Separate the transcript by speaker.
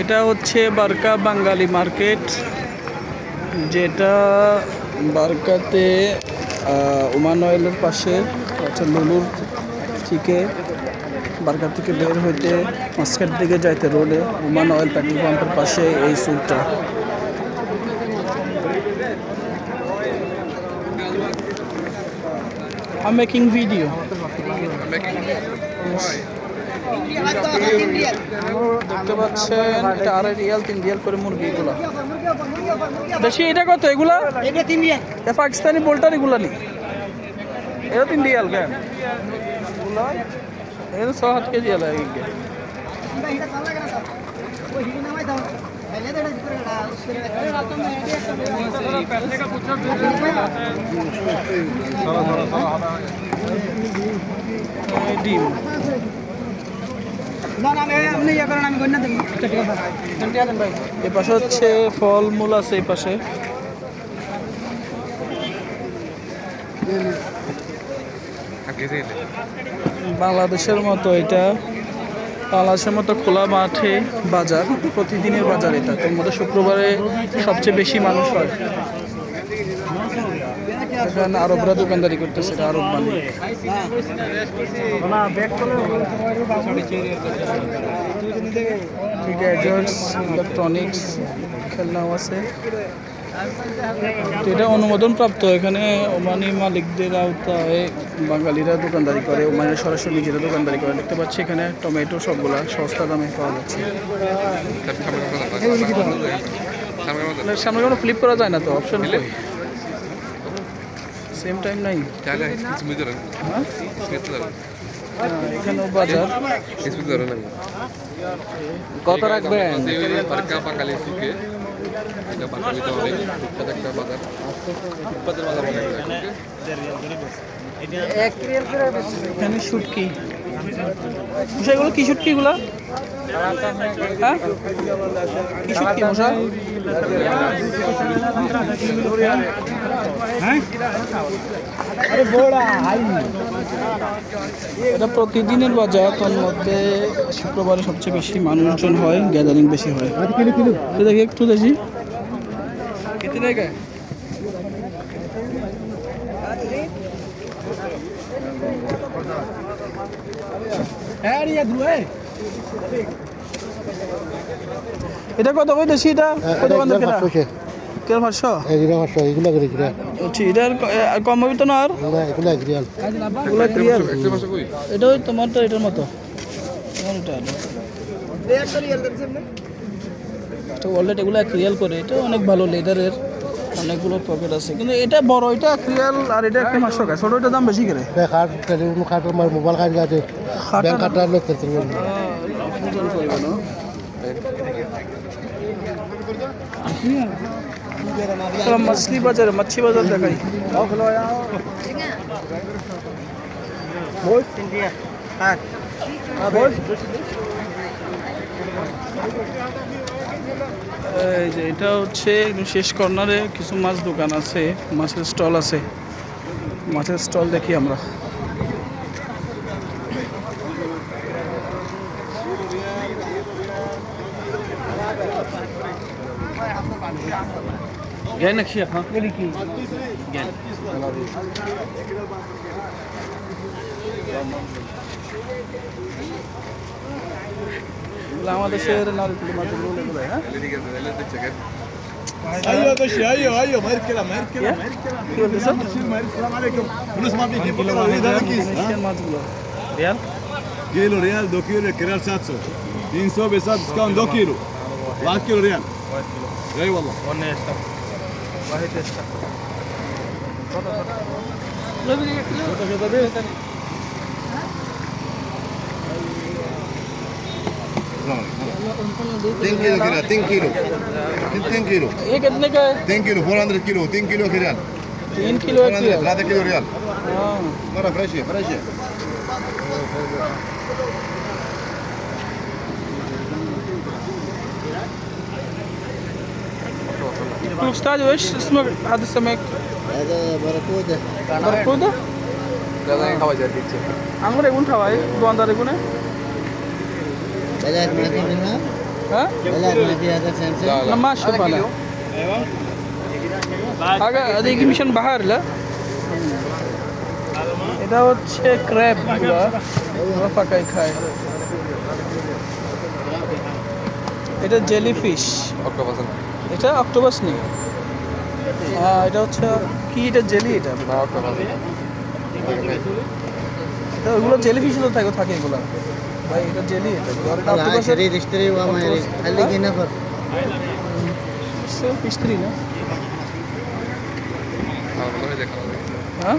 Speaker 1: এটা হচ্ছে বারকা বাঙালি মার্কেট, যেটা বারকাতে ওমান অয়েলের পাশে হচ্ছে লুলুর থেকে বারকা থেকে বের হইতে মাস্কের দিকে যাইতে রোডে ওমান অয়েল পেট্রোল পাম্পের পাশে এই সুকটা। I'm making video. দেখতে পাচ্ছেন এটা 2.5 রিয়াল 3 রিয়াল করে মুরগি এগুলো। দেশি এটা কত এগুলা?
Speaker 2: এটা 3 রিয়াল।
Speaker 1: এ পাকিস্তানি পোল্টার এগুলা নি, এটা 3 রিয়াল কেন? এটা 6-7 কেজি আলা এগুলো। ডিম এ পাশে হচ্ছে ফলমূল আছে, এই পাশে বাংলাদেশের মতো এটা বাংলাদেশের মতো খোলা মাঠে বাজার, প্রতিদিনের বাজার এটা। তার মধ্যে শুক্রবারে সবচেয়ে বেশি মানুষ হয়। এখানে আরবরা দোকানদারি করতেছে, এটা আরব মালিক। গ্যাজেটস, ইলেকট্রনিক্স, খেলনাও আছে। তো এটা অনুমোদন প্রাপ্ত। এখানে ওমানি মালিকদের আওতায় বাঙালিরা দোকানদারি করে, ওমানের সরাসরি নিজেরা দোকানদারি করে। দেখতে পাচ্ছি এখানে টমেটো সবগুলা সস্তা দামে পাওয়া যাচ্ছে। সামনে কোনো ফ্লিপ করা যায় না তো, অপশন সেম টাইম নাই। এখানেও বাজার।
Speaker 3: কত রাখবেন?
Speaker 1: এখানে শুটকি, মশাইগুলো কি শুটকি গুলা? হ্যাঁ কি শুটকি মশা? এটা প্রতিদিনের বাজার, তার মধ্যে শুক্রবারে সবচেয়ে বেশি মানুষজন হয়, গ্যাদারিং বেশি হয়। দেখি একটু দেখি এটা কত ভাই দেশি? এটা কত বান্ধব কেনা? কেন 500?
Speaker 2: এগুলো করে কিরা
Speaker 1: এটার কম হবে তো না? আর
Speaker 2: এগুলো রিয়াল।
Speaker 1: এগুলো রিয়াল। এটা ওই তোমার তো এটার মতো। এটা ওয়ালেট, এগুলো 1 রিয়াল করে। এটা অনেক ভালো, লেদারের, অনেকগুলো পকেট আছে। কিন্তু এটা বড়, এটা 1 রিয়াল, আর এটা 500 টাকা। ছোট এটার দাম বেশি করে।
Speaker 2: খাট টেলিফোন খাট মোবাইল খাট গাছে ব্যাংক খাটার লোক করতে
Speaker 1: मछली बाजार, मच्छी बाजार देखाई। এই যে এটা হচ্ছে একদম শেষ কর্নারে কিছু মাছ দোকান আছে, মাছের স্টল আছে। মাছের স্টল দেখি আমরা। جاينك شيخ ها؟ جاي. বাংলাদেশের নারকেল মাছগুলো এগুলো, হ্যাঁ?
Speaker 4: ايوه يا باشا، ايوه ما يركلها ما يركلها ما يركلها.
Speaker 1: কি বলতেছ?
Speaker 4: السلام عليكم. فلوس ما في كيف
Speaker 1: মাছের মাছগুলো রিয়াল
Speaker 4: كيلو ريال 2 كيلو ريال 700 300 بيصير ديسكاونت 2 كيلو 1 كيلو ريال. اي والله तीन किलो किलो 3 किलो 3 किलो
Speaker 1: ये कितने का है?
Speaker 4: 3 किलो 400 किलो 3 किलो के ريال
Speaker 1: 3 किलो 1 रियाल।
Speaker 4: 3 كيلو ريال
Speaker 1: हाँ
Speaker 4: مره فريشه فريشه
Speaker 1: أستاذ وإيش اسمه هذا السمك؟
Speaker 2: هذا بركوده
Speaker 1: بركوده؟ আঙুর এগুন খাওয়াই দোকানদার এগুনে।
Speaker 2: বাজার মাঝে মিনা
Speaker 1: ها؟ না মাছ পানা আগে দেখি মিশন বাহার লা এটা হচ্ছে ক্র্যাব গুলো পাকাই খায় এটা জেলিফিশ এটা অক্টোপাস নেই হ্যাঁ এটা হচ্ছে কি এটা জেলি এটা এটা ওগুলো জেলিফিশ থাকে থাকে এগুলো ভাই এটা জেলি এটা অক্টোপাসের পিস্ত্রি না হ্যাঁ